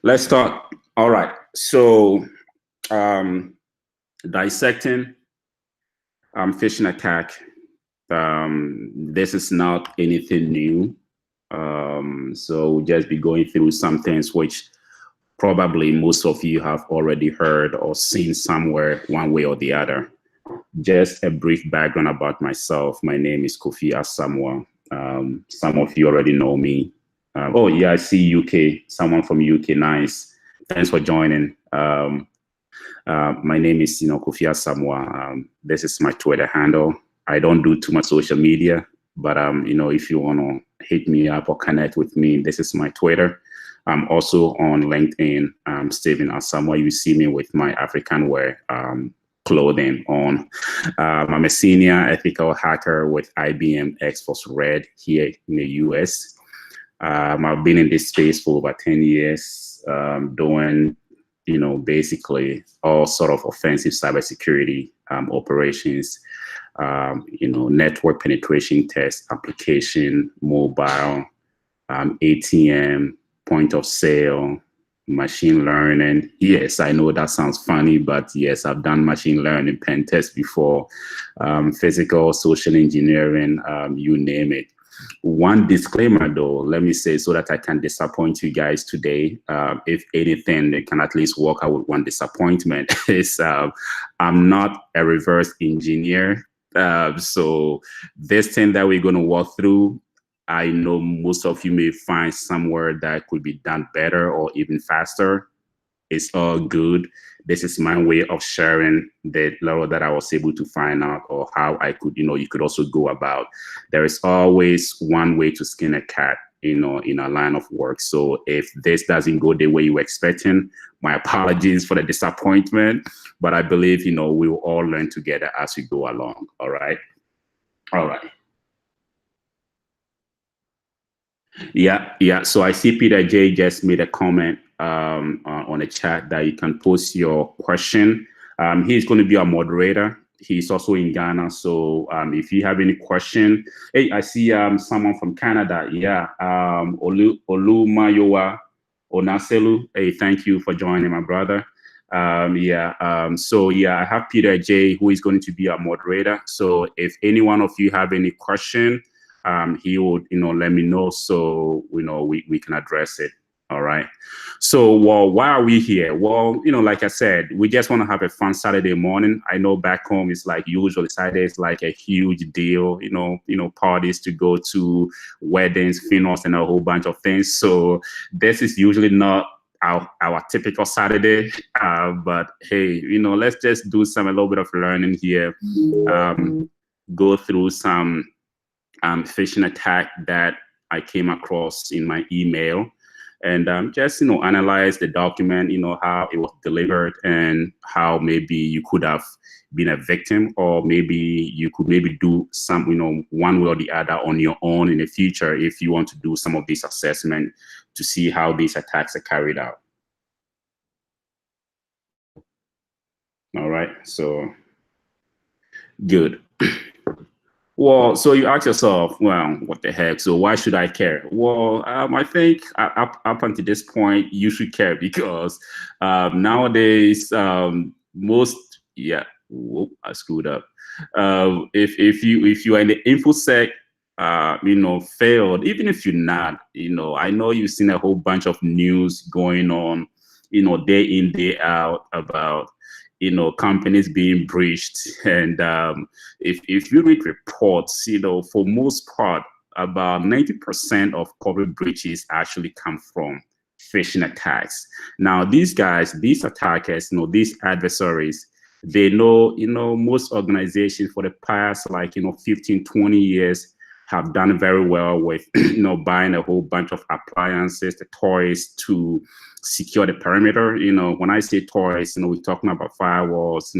Let's start. All right. So, um, dissecting phishing attack. This is not anything new. So we'll just be going through some things which probably most of you have already heard or seen somewhere, one way or the other. Just a brief background about myself. My name is Kofi Asamoah. Some of you already know me. Oh yeah, I see UK. Someone from UK. Nice. Thanks for joining. My name is Kofi Asamoah. This is my Twitter handle. I don't do too much social media, but if you want to hit me up or connect with me, this is my Twitter. I'm also on LinkedIn. Stephen Asamoah. You see me with my African wear clothing on. I'm a senior ethical hacker with IBM X-Force Red here in the US. I've been in this space for over 10 years, doing basically all sort of offensive cybersecurity operations, network penetration test, application, mobile, ATM, point of sale, machine learning. Yes, I know that sounds funny, but yes, I've done machine learning pen tests before, physical, social engineering, you name it. One disclaimer though, let me say, so that I can disappoint you guys today, if anything, they can at least walk out with one disappointment, is I'm not a reverse engineer. So this thing that we're going to walk through, I know most of you may find somewhere that could be done better or even faster. It's all good. This is my way of sharing the little that I was able to find out, or how I could, you could also go about. There is always one way to skin a cat, in a line of work. So if this doesn't go the way you were expecting, my apologies for the disappointment, but I believe, we will all learn together as we go along. All right. All right. Yeah. So I see Peter J just made a comment on the chat that you can post your question. He's going to be our moderator. He's also in Ghana. So if you have any question, hey, I see someone from Canada. Yeah, Olumayowa Onaselu. Hey, thank you for joining, my brother. So I have Peter J, who is going to be our moderator. So if any one of you have any question, he would, let me know, so we can address it. All right. So, well, why are we here? Well, like I said, we just want to have a fun Saturday morning. I know back home it's like usually Saturday is like a huge deal, parties to go to, weddings, funerals, and a whole bunch of things. So this is usually not our typical Saturday, but hey, let's just do a little bit of learning here, go through some phishing attack that I came across in my email, and just analyze the document, how it was delivered, and how maybe you could have been a victim, or maybe you could do some, one way or the other on your own in the future, if you want to do some of this assessment to see how these attacks are carried out. All right, so good. Well, so you ask yourself, well, what the heck? So why should I care? Well, I think up until this point, you should care, because nowadays, most, whoop, I screwed up. If you are in the infosec, failed, even if you're not, I know you've seen a whole bunch of news going on, day in, day out, about companies being breached. And if you read reports, for most part, about 90% of corporate breaches actually come from phishing attacks. Now, these guys, these attackers, these adversaries, they know, most organizations for the past 15, 20 years have done very well with, buying a whole bunch of appliances, the toys to secure the perimeter. When I say toys, we're talking about firewalls,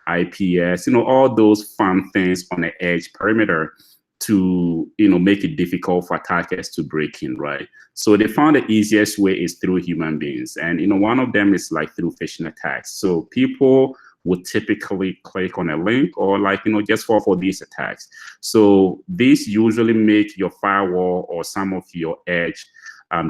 IPS, all those fun things on the edge perimeter to, make it difficult for attackers to break in, right? So they found the easiest way is through human beings. And, one of them is through phishing attacks. So people would typically click on a link, or just fall for these attacks. So these usually make your firewall or some of your edge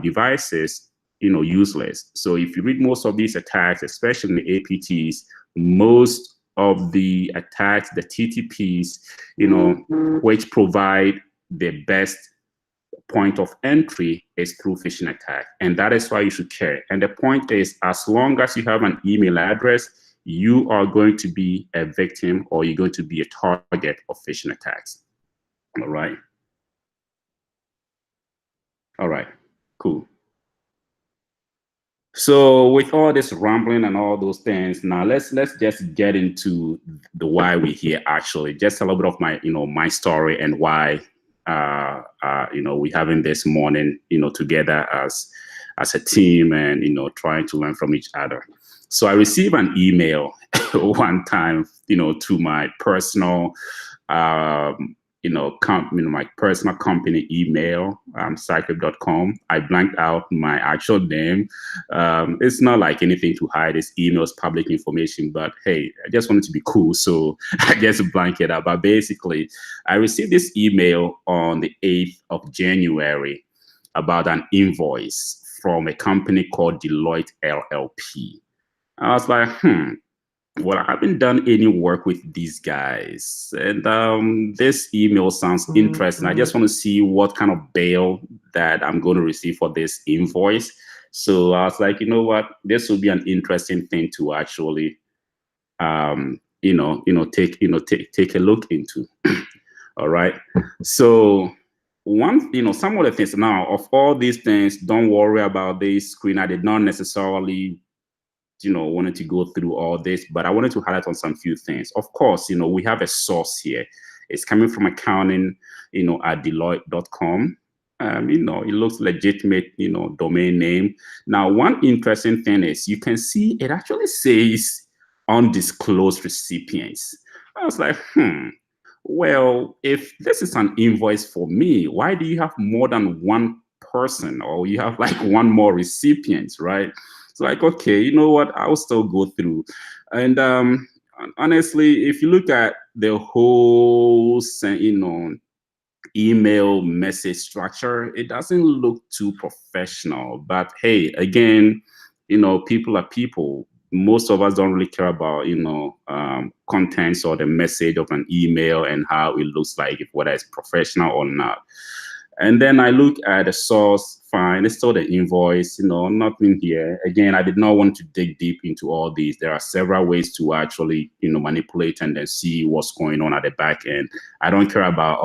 devices useless. So if you read most of these attacks, especially in the APTs, most of the attacks, the TTPs, which provide the best point of entry is through phishing attack. And that is why you should care. And the point is, as long as you have an email address, you are going to be a victim, or you're going to be a target of phishing attacks. All right. All right, cool. So with all this rambling and all those things, now let's just get into the why we're here. Actually, just a little bit of my my story and why we're having this morning together as a team, and trying to learn from each other. So I received an email one time to my personal my personal company email, cyclip.com. I blanked out my actual name. It's not like anything to hide. This email is public information, but hey, I just wanted to be cool, so I just blanked it out. But basically, I received this email on the 8th of January about an invoice from a company called Deloitte LLP. I was like, well, I haven't done any work with these guys, and this email sounds interesting. I just want to see what kind of bail that I'm going to receive for this invoice. So I was like, you know what, this will be an interesting thing to actually, take a look into. All right. So some of the things now, of all these things, don't worry about this screen. I did not necessarily wanted to go through all this, but I wanted to highlight on some few things. Of course, we have a source here. It's coming from accounting, at Deloitte.com. It looks legitimate, domain name. Now, one interesting thing is you can see it actually says undisclosed recipients. I was like, well, if this is an invoice for me, why do you have more than one person, or you have like one more recipient, right? It's like, okay, you know what? I'll still go through. And honestly, if you look at the whole, email message structure, it doesn't look too professional. But hey, again, people are people. Most of us don't really care about, contents or the message of an email and how it looks like, whether it's professional or not. And then I look at the source, fine, it's still the invoice, nothing here. Again, I did not want to dig deep into all these. There are several ways to actually, manipulate and then see what's going on at the back end. I don't care about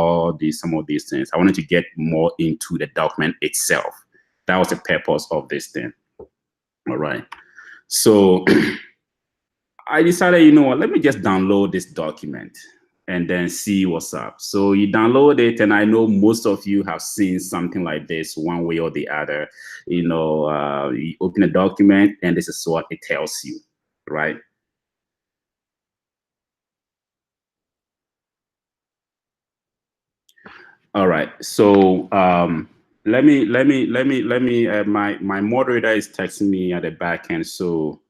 some of these things. I wanted to get more into the document itself. That was the purpose of this thing. All right. So I decided, let me just download this document and then see what's up. So you download it, and I know most of you have seen something like this one way or the other. You open a document, and this is what it tells you, right? All right. So my moderator is texting me at the back end, so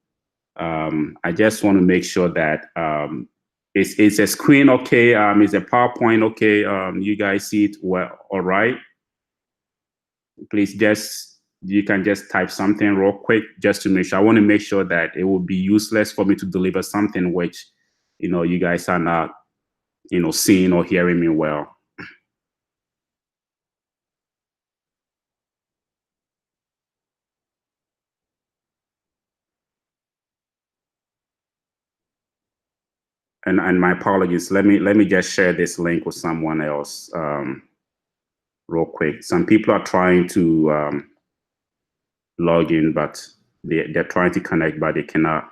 I just want to make sure that it's a screen okay? Is a PowerPoint okay? You guys see it well? All right. Please you can just type something real quick just to make sure. I want to make sure that it will be useless for me to deliver something which, you guys are not, seeing or hearing me well. And my apologies. Let me just share this link with someone else real quick. Some people are trying to log in, but they're trying to connect, but they cannot.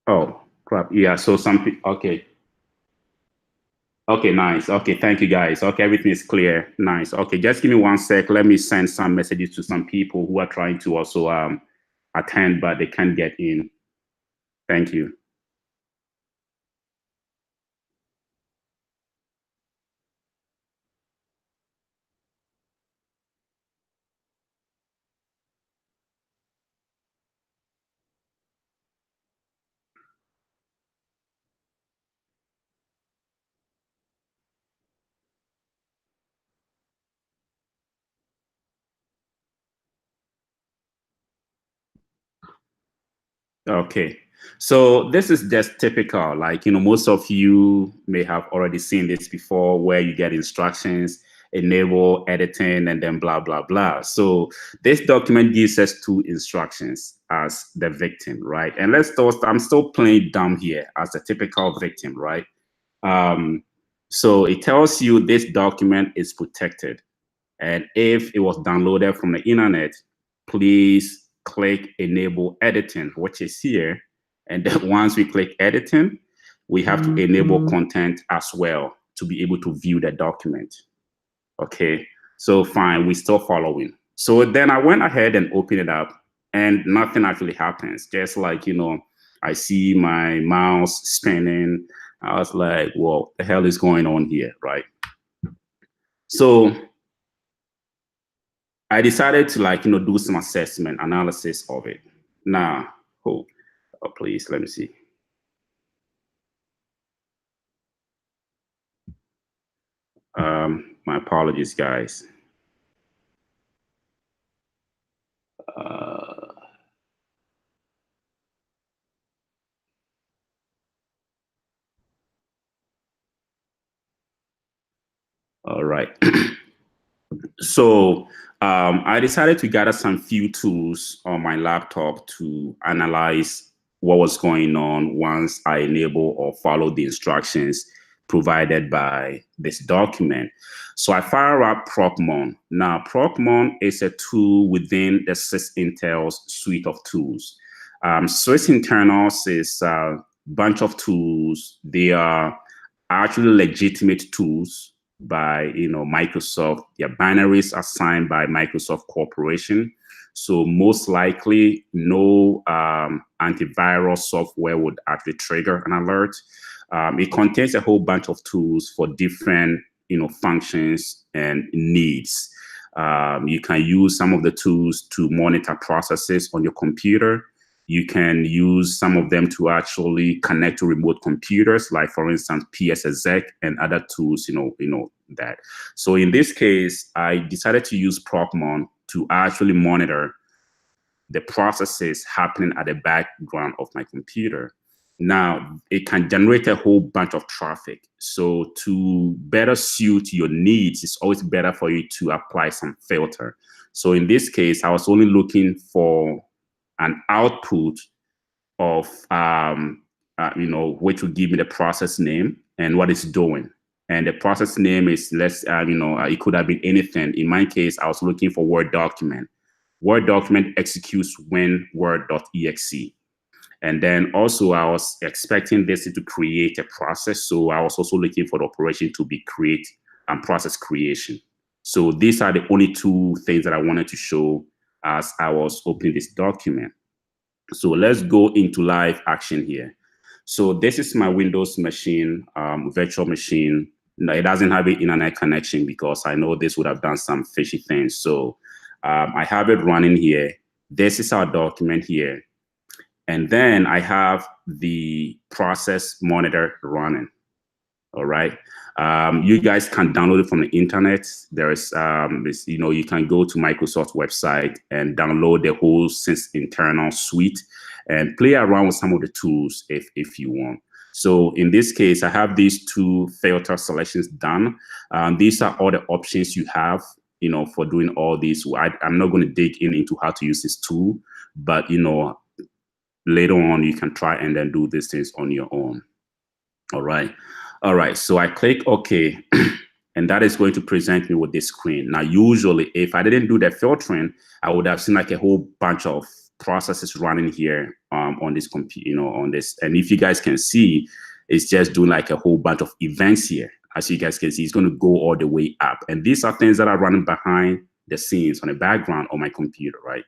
Oh, crap. Yeah, so some people, okay. Okay, nice. Okay, thank you guys. Okay, everything is clear. Nice. Okay, just give me 1 sec. Let me send some messages to some people who are trying to also attend, but they can't get in. Thank you. Okay. So this is just typical, like, most of you may have already seen this before where you get instructions, enable editing, and then blah, blah, blah. So this document gives us two instructions as the victim, right? And I'm still playing dumb here as a typical victim, right? Um, so it tells you this document is protected. And if it was downloaded from the internet, please click enable editing, which is here. And then once we click editing, we have to enable content as well to be able to view the document. Okay, so fine, we're still following. So then I went ahead and opened it up and nothing actually happens. Just like, I see my mouse spinning. I was like, well, the hell is going on here, right? So I decided to do some assessment analysis of it. Now, please, let me see. My apologies, guys. All right. So I decided to gather some few tools on my laptop to analyze what was going on once I enable or follow the instructions provided by this document. So I fire up Procmon. Now, Procmon is a tool within the SysIntel's suite of tools. SysInternals is a bunch of tools. They are actually legitimate tools by Microsoft. Their binaries are signed by Microsoft Corporation. So most likely no antivirus software would actually trigger an alert. It contains a whole bunch of tools for different functions and needs. You can use some of the tools to monitor processes on your computer. You can use some of them to actually connect to remote computers, like for instance, PSExec and other tools, that. So in this case, I decided to use Procmon to actually monitor the processes happening at the background of my computer. Now, it can generate a whole bunch of traffic. So to better suit your needs, it's always better for you to apply some filter. So in this case, I was only looking for an output of which will give me the process name and what it's doing. And the process name is it could have been anything. In my case, I was looking for Word document. Word document executes when Word.exe. And then also I was expecting this to create a process. So I was also looking for the operation to be create and process creation. So these are the only two things that I wanted to show as I was opening this document. So let's go into live action here. So this is my Windows machine, virtual machine. No, it doesn't have an internet connection because I know this would have done some fishy things. So I have it running here. This is our document here. And then I have the process monitor running. All right. You guys can download it from the internet. There is, you can go to Microsoft's website and download the whole SysInternal suite and play around with some of the tools if you want. So in this case, I have these two filter selections done. These are all the options you have, for doing all these. I'm not going to dig into how to use this tool, but, later on, you can try and then do these things on your own. All right. All right. So I click OK, and that is going to present me with this screen. Now, usually, if I didn't do the filtering, I would have seen like a whole bunch of processes running here on this computer, on this. And if you guys can see, it's just doing like a whole bunch of events here. As you guys can see, it's going to go all the way up. And these are things that are running behind the scenes on the background on my computer, right?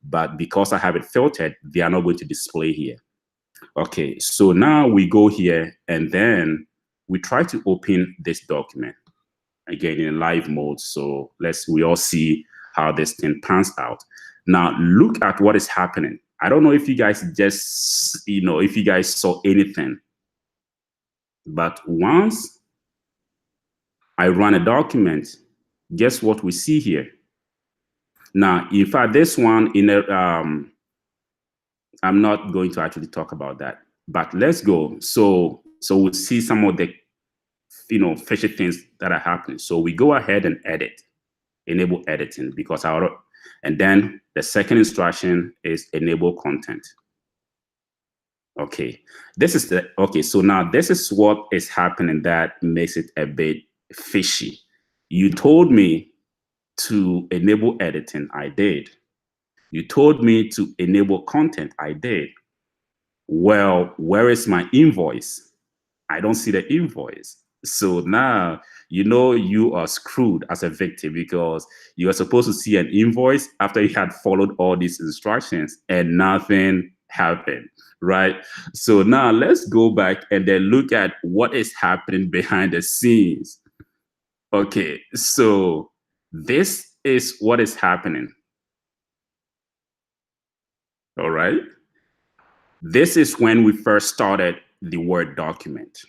But because I have it filtered, they are not going to display here. Okay, so now we go here and then we try to open this document again in live mode. So we all see how this thing pans out. Now look at what is happening. I don't know if you guys just, if you guys saw anything, but once I run a document, guess what we see here? Now, in fact, this one in a I'm not going to actually talk about that. But let's go. So we'll see some of the fishy things that are happening. So we go ahead and edit, enable editing because and then the second instruction is enable content. Okay, so now this is what is happening that makes it a bit fishy. You told me to enable editing, I did. You told me to enable content, I did. Well, where is my invoice? I don't see the invoice. So now you are screwed as a victim because you are supposed to see an invoice after you had followed all these instructions and nothing happened, right? So now let's go back and then look at what is happening behind the scenes. Okay, so this is what is happening. All right. This is when we first started the Word document.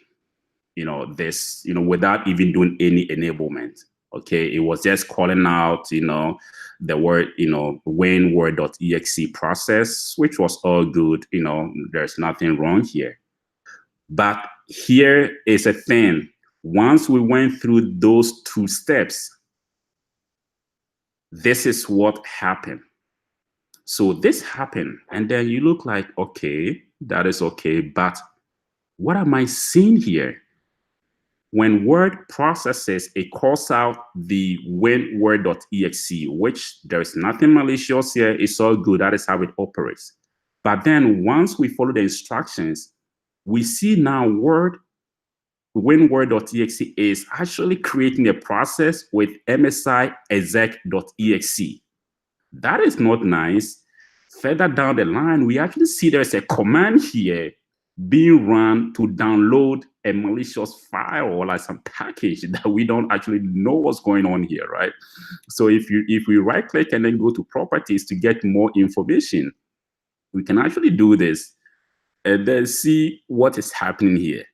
Without even doing any enablement. Okay, it was just calling out, the word, when word.exe process, which was all good. There's nothing wrong here. But here is a thing. Once we went through those two steps, this is what happened. So this happened, and then you look like, okay, that is okay, but what am I seeing here? When Word processes, it calls out the win.word.exe, which there is nothing malicious here. It's all good. That is how it operates. But then once we follow the instructions, we see now win.word.exe is actually creating a process with MSI exec.exe. That is not nice. Further down the line, we actually see there's a command here being run to download a malicious file or like some package that we don't actually know what's going on here, right? So if we right click and then go to properties to get more information, we can actually do this and then see what is happening here.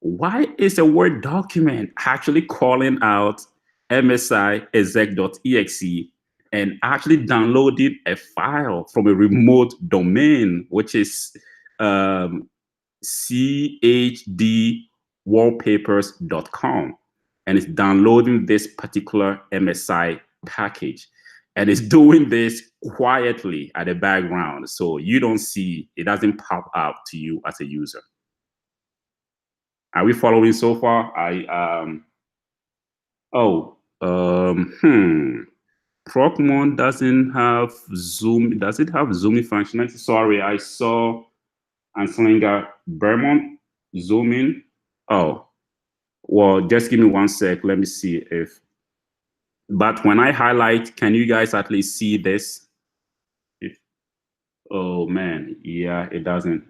Why is a Word document actually calling out MSI exec.exe and actually downloading a file from a remote domain, which is chdwallpapers.com, and it's downloading this particular MSI package, and it's doing this quietly at the background, so you don't see it, doesn't pop up to you as a user. Are we following so far? Procmon doesn't have Zoom. Does it have zooming functionality? Sorry, I saw Anslinger Vermont zoom in. Oh, well, just give me one sec. Let me see if. But when I highlight, can you guys at least see this? Oh man, yeah, it doesn't.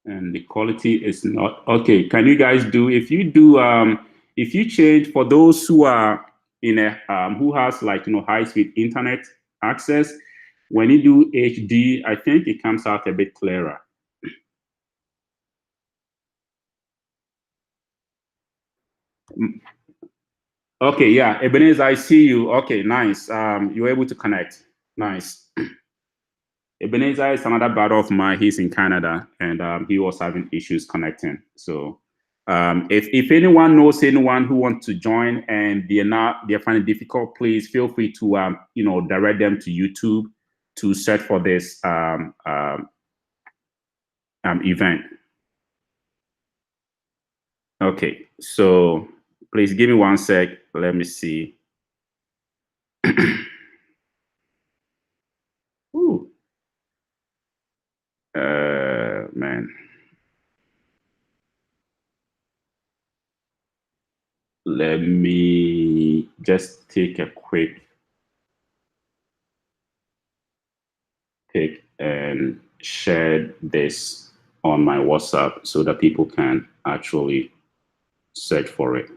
And the quality is not okay. Can you guys do, if you change, for those who are in a who has like high speed internet access, when you do HD, I think it comes out a bit clearer. Okay, yeah, Ebenezer, I see you. Okay, nice. You're able to connect. Nice. Ebenezer is another brother of mine. He's in Canada, and he was having issues connecting. So, if anyone knows anyone who wants to join and they're finding it difficult, please feel free to direct them to YouTube to search for this event. Okay, so please give me one sec. Let me see. Ooh. Man. Let me just take a quick pic and share this on my WhatsApp so that people can actually search for it.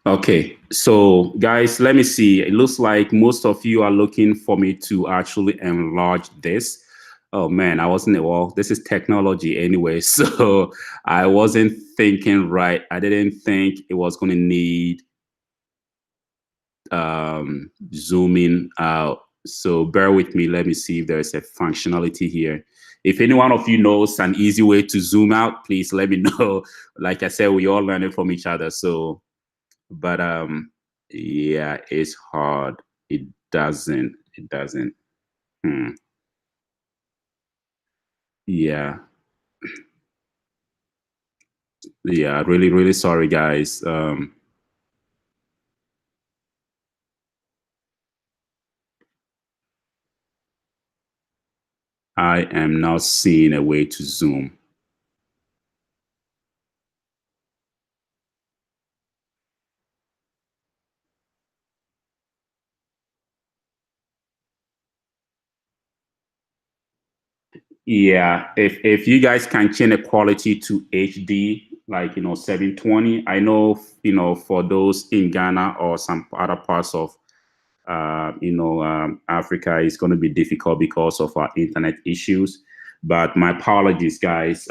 Okay, so guys, let me see. It looks like most of you are looking for me to actually enlarge this. Oh man, I wasn't, well, this is technology anyway, so I wasn't thinking right. I didn't think it was going to need zooming out. So bear with me. Let me see if there's a functionality here. If any one of you knows an easy way to zoom out, please let me know. Like I said, we all learning from each other. So, but yeah, it's hard. It doesn't. Hmm. Yeah. Yeah, really, really sorry, guys. I am now seeing a way to zoom. Yeah, if you guys can change the quality to HD, like 720, I know for those in Ghana or some other parts of Africa is going to be difficult because of our internet issues. But my apologies, guys.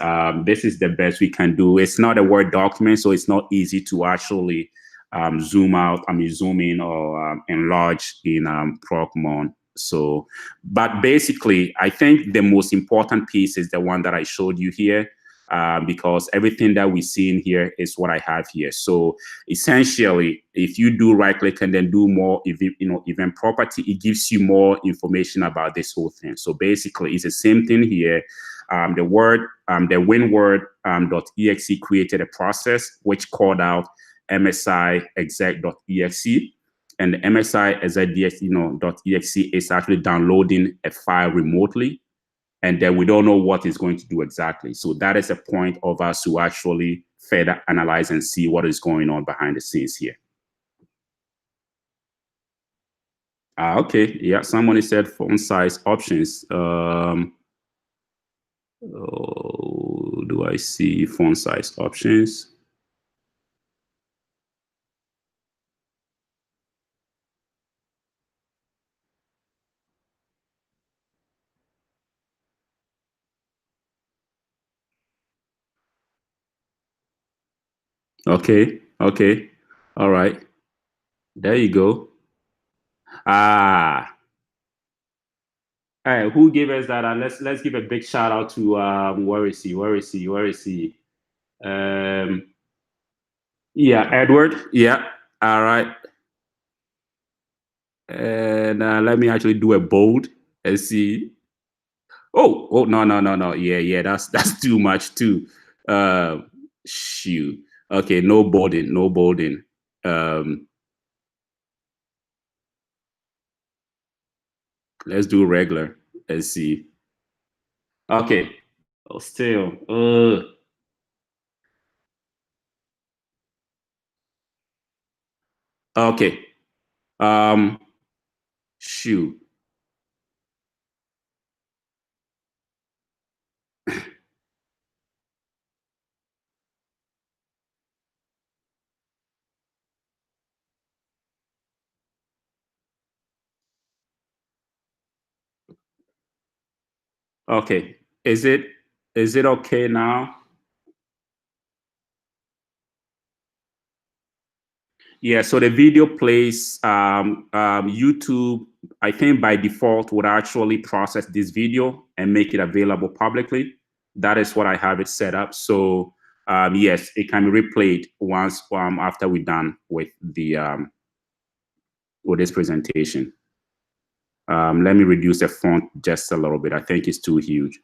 This is the best we can do. It's not a Word document, so it's not easy to actually zoom out, zoom in or enlarge in Procmon. So, but basically, I think the most important piece is the one that I showed you here, because everything that we see in here is what I have here. So essentially, if you do right click and then do more event property, it gives you more information about this whole thing. So basically, it's the same thing here. The winword.exe created a process which called out msi exec.exe, and the msi exec.exe is actually downloading a file remotely, and then we don't know what it's going to do exactly. So that is a point of us to actually further analyze and see what is going on behind the scenes here. Okay, yeah, somebody said font size options. Oh, do I see font size options? Okay, okay, all right. There you go. Ah, hey, who gave us that? Let's give a big shout out to where is he? Where is he? Where is he? Um, yeah, Edward. Yeah. All right. And let me actually do a bold and see. Oh, no, no, no, no. Yeah, yeah, that's too much too. Uh, shoot. Okay, no bolding, no bolding. Um, let's do regular. Let's see. Okay. Oh, still. Okay. Um, shoot. Okay. Is it okay now? Yeah, so the video plays YouTube, I think by default would actually process this video and make it available publicly. That is what I have it set up. So yes, it can be replayed once after we're done with this presentation. Let me reduce the font just a little bit. I think it's too huge.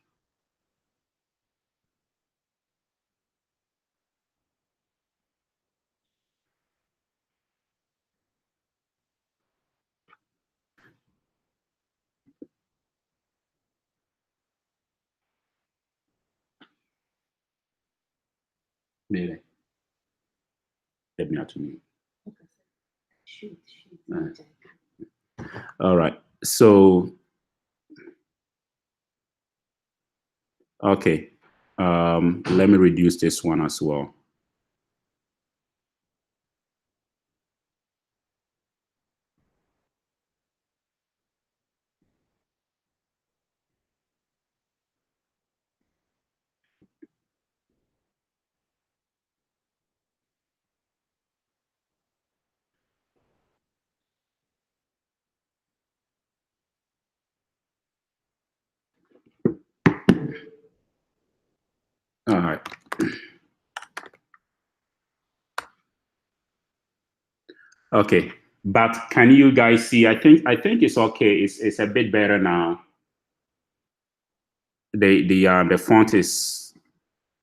Maybe. Let me out to me. All right. So okay. Let me reduce this one as well. All right. Okay, but can you guys see? I think it's okay. It's a bit better now. The font is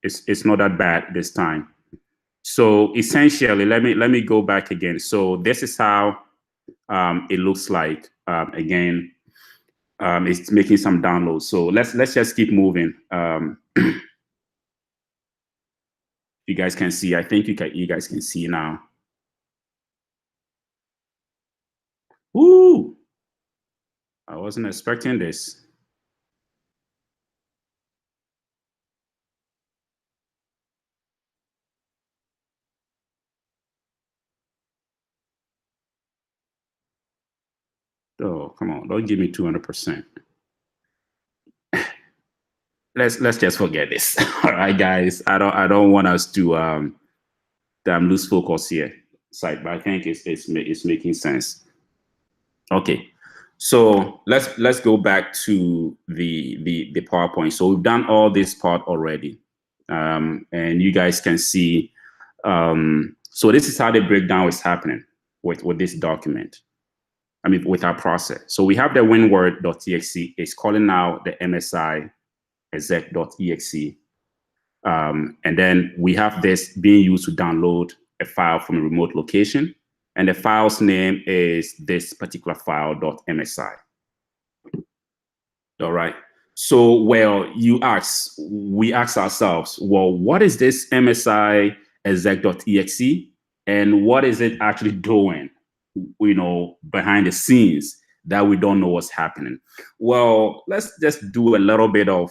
it's not that bad this time. So essentially, let me go back again. So this is how it looks like. Again, it's making some downloads. So let's just keep moving. You guys can see. I think you guys can see now. Woo! I wasn't expecting this. Oh, come on! Don't give me 200%. Let's just forget this. All right, guys. I don't want us to lose focus here. But I think it's making sense. Okay. So let's go back to the PowerPoint. So we've done all this part already, and you guys can see. So this is how the breakdown is happening with this document. I mean, with our process. So we have the winword.txt. It's calling now the MSI exec.exe. And then we have this being used to download a file from a remote location. And the file's name is this particular file.msi. All right. So, well, we ask ourselves, well, what is this MSI exec.exe? And what is it actually doing, behind the scenes that we don't know what's happening? Well, let's just do a little bit of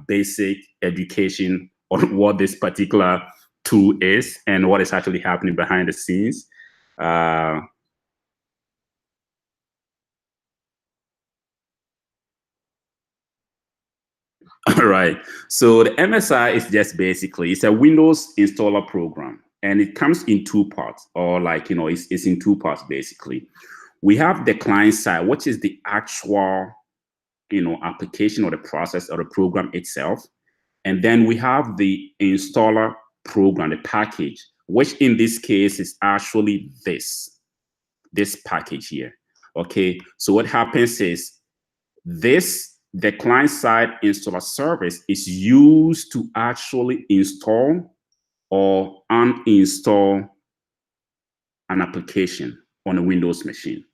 basic education on what this particular tool is and what is actually happening behind the scenes. All right. So the MSI is just basically, it's a Windows installer program, and it comes in two parts, or it's in two parts basically. We have the client side, which is the actual, application or the process or the program itself. And then we have the installer program, the package, which in this case is actually this package here. Okay. So what happens is the client side installer service is used to actually install or uninstall an application on a Windows machine.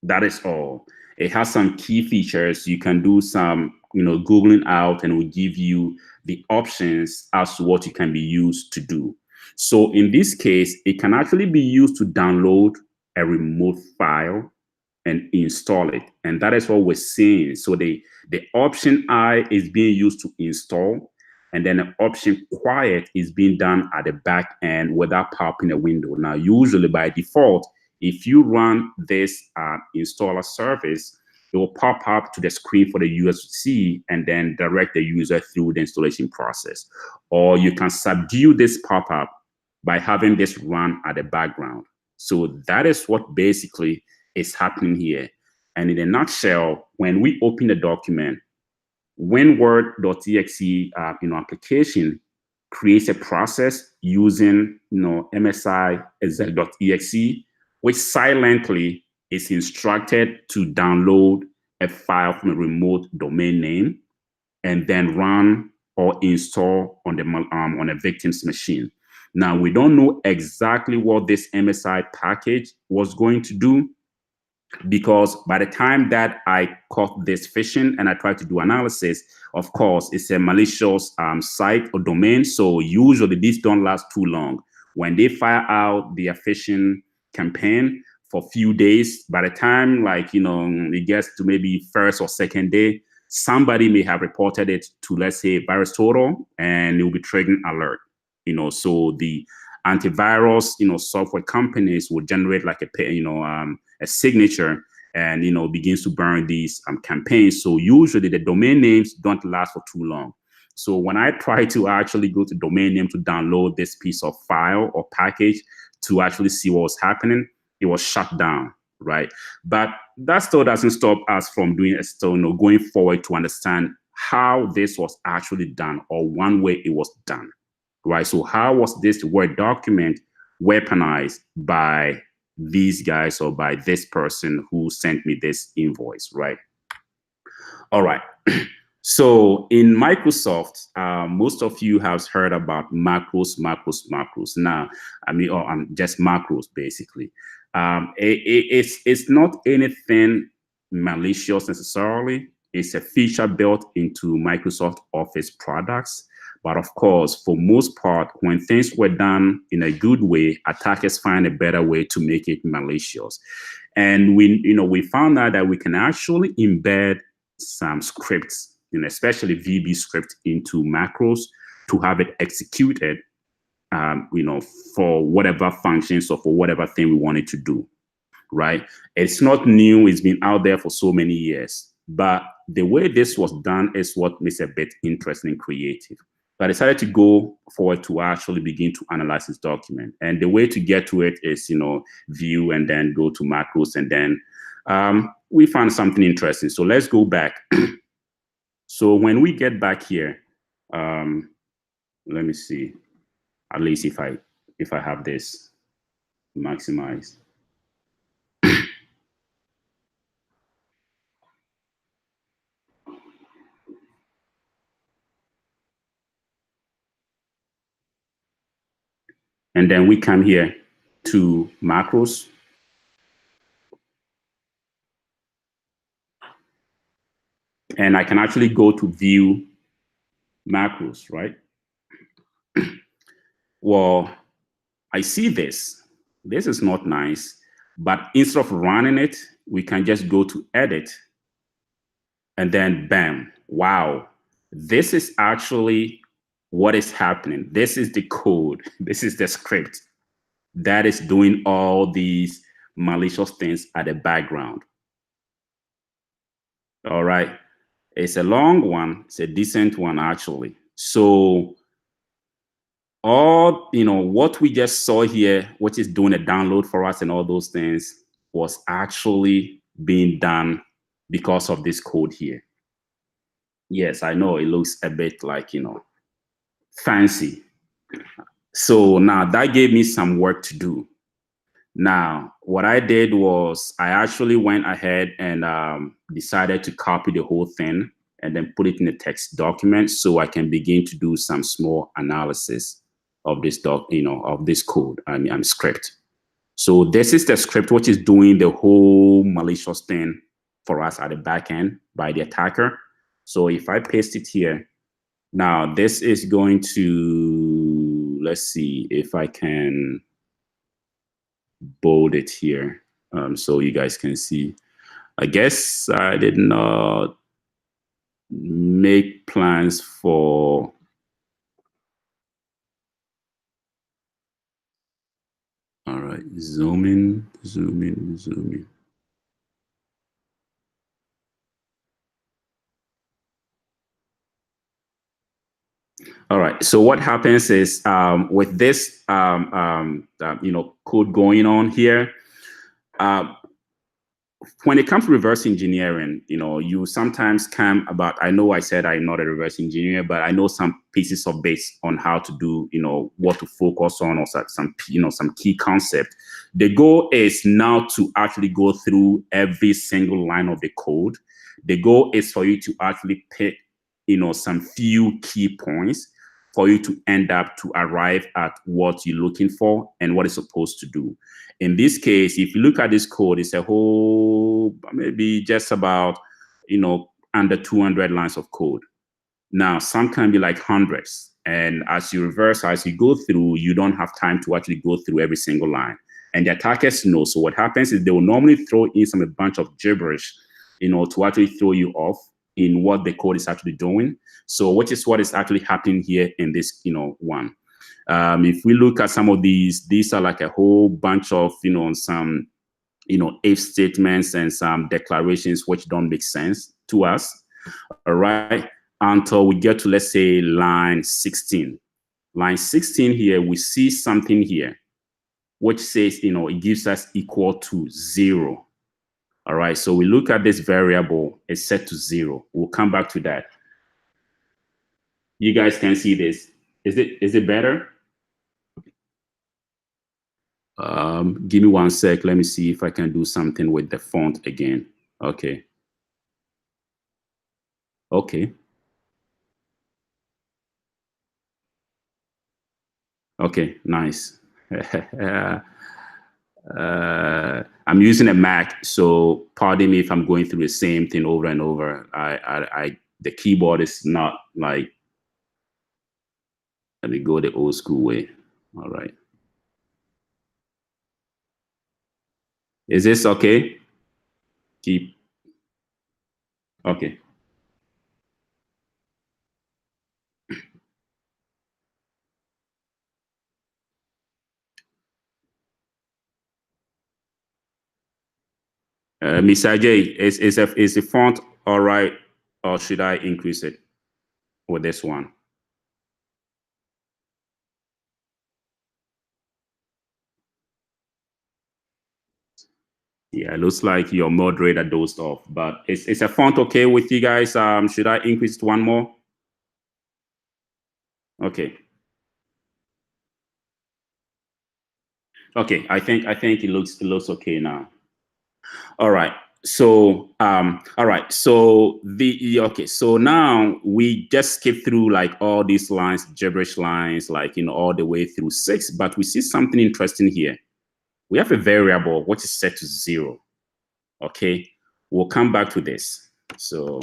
That is all. It has some key features. You can do some, Googling out, and it will give you the options as to what it can be used to do. So in this case, it can actually be used to download a remote file and install it. And that is what we're seeing. So the option I is being used to install, and then the option quiet is being done at the back end without popping a window. Now, usually by default, if you run this installer service, it will pop up to the screen for the user to see and then direct the user through the installation process. Or you can subdue this pop-up by having this run at the background. So that is what basically is happening here. And in a nutshell, when we open the document, winword.txt application creates a process using MSI exec.exe, which silently is instructed to download a file from a remote domain name and then run or install on a victim's machine. Now, we don't know exactly what this MSI package was going to do, because by the time that I caught this phishing and I tried to do analysis, of course, it's a malicious site or domain. So usually these don't last too long. When they fire out their phishing campaign for a few days, by the time it gets to maybe first or second day, somebody may have reported it to, let's say, VirusTotal, and it will be triggering alert. So the antivirus, software companies will generate like a signature and, begins to burn these campaigns. So usually the domain names don't last for too long. So when I try to actually go to domain name to download this piece of file or package to actually see what was happening, it was shut down, right? But that still doesn't stop us from doing going forward to understand how this was actually done, or one way it was done, right? So how was this Word document weaponized by these guys or by this person who sent me this invoice, right? All right. So in Microsoft, most of you have heard about macros. Now, I mean, or just macros, basically. It's not anything malicious necessarily. It's a feature built into Microsoft Office products. But of course, for most part, when things were done in a good way, attackers find a better way to make it malicious. And we found out that we can actually embed some scripts, especially VB script, into macros to have it executed, for whatever functions or for whatever thing we wanted to do, right? It's not new. It's been out there for so many years. But the way this was done is what makes it a bit interesting and creative. So I decided to go forward to actually begin to analyze this document. And the way to get to it is, view and then go to macros. And then we found something interesting. So let's go back. So when we get back here, let me see, at least if I have this maximized. And then we come here to macros. And I can actually go to view macros, right? Well, I see this. This is not nice. But instead of running it, we can just go to edit. And then bam, wow. This is actually what is happening. This is the code. This is the script that is doing all these malicious things at the background. All right. It's a long one. It's a decent one, actually. So all, what we just saw here, which is doing a download for us and all those things, was actually being done because of this code here. Yes, I know it looks a bit like, fancy. So now that gave me some work to do. Now, what I did was I actually went ahead and decided to copy the whole thing and then put it in a text document so I can begin to do some small analysis of this of this code, script. So this is the script which is doing the whole malicious thing for us at the back end by the attacker. So if I paste it here, now this is going to, let's see if I can bold it here so you guys can see. I guess I did not make plans for all right, zoom in. All right. So what happens is with this, code going on here, when it comes to reverse engineering, you sometimes come about, I know I said I'm not a reverse engineer, but I know some pieces of base on how to do, what to focus on, or some key concept. The goal is now to actually go through every single line of the code. The goal is for you to actually pick, some few key points for you to end up to arrive at what you're looking for and what it's supposed to do. In this case, if you look at this code, it's a whole, maybe just about, under 200 lines of code. Now, some can be like hundreds. And as you go through, you don't have time to actually go through every single line. And the attackers know. So what happens is they will normally throw in a bunch of gibberish, to actually throw you off in what the code is actually doing. So which is what is actually happening here in this, one. If we look at some of these are like a whole bunch of, some, if statements and some declarations which don't make sense to us, all right, until we get to, let's say, line 16. Line 16 here, we see something here, which says, it gives us equal to 0. All right, so we look at this variable, it's set to 0. We'll come back to that. You guys can see this. Is it better? Give me 1 sec. Let me see if I can do something with the font again. Okay. Okay. Okay. Nice. I'm using a Mac, so pardon me if I'm going through the same thing over and over. The keyboard is not like. Let me go the old school way. All right. Is this okay? Keep. Okay. Mr. J, is the font all right, or should I increase it with this one? Yeah, it looks like your moderator dozed off, but is a font okay with you guys? Should I increase it one more? Okay. Okay, I think it looks okay now. All right. So all right. So okay. So now we just skip through like all these lines, gibberish lines, like all the way through 6, but we see something interesting here. We have a variable which is set to 0. Okay. We'll come back to this. So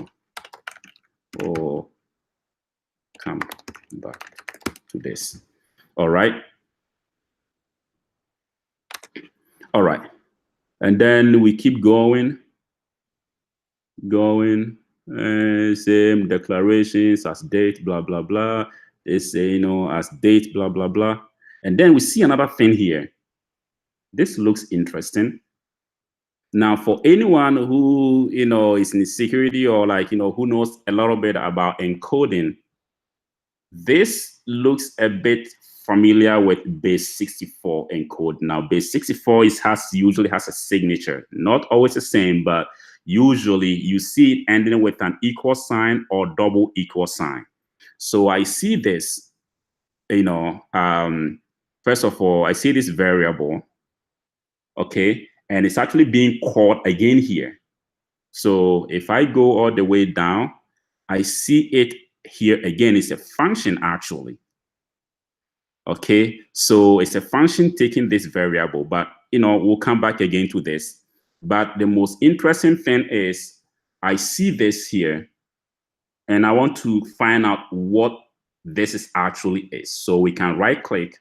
we'll come back to this. All right. All right. And then we keep going. Same declarations as date, blah, blah, blah. They say, as date, blah, blah, blah. And then we see another thing here. This looks interesting. Now, for anyone who, is in security or like, who knows a little bit about encoding, this looks a bit familiar with base 64 encode. Now, base 64 usually has a signature, not always the same, but usually you see it ending with an equal sign or double equal sign. So I see this, first of all, I see this variable, okay, and it's actually being called again here. So if I go all the way down, I see it here again. It's a function actually. Okay, so it's a function taking this variable, but we'll come back again to this. But the most interesting thing is I see this here and I want to find out what this is actually is. So we can right click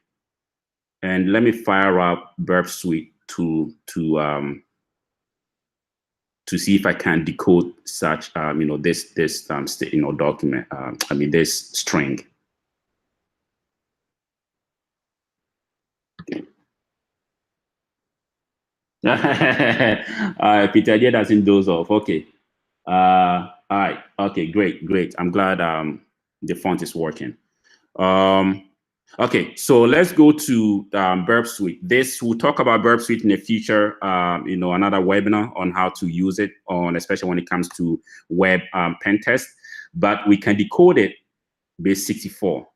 and let me fire up Burp Suite to see if I can decode such this document, this string. Peter J doesn't doze off. Okay. All right. Okay, great. I'm glad the font is working. Okay, so let's go to Burp Suite. We'll talk about Burp Suite in the future, another webinar on how to use it especially when it comes to web pen test, but we can decode it base 64.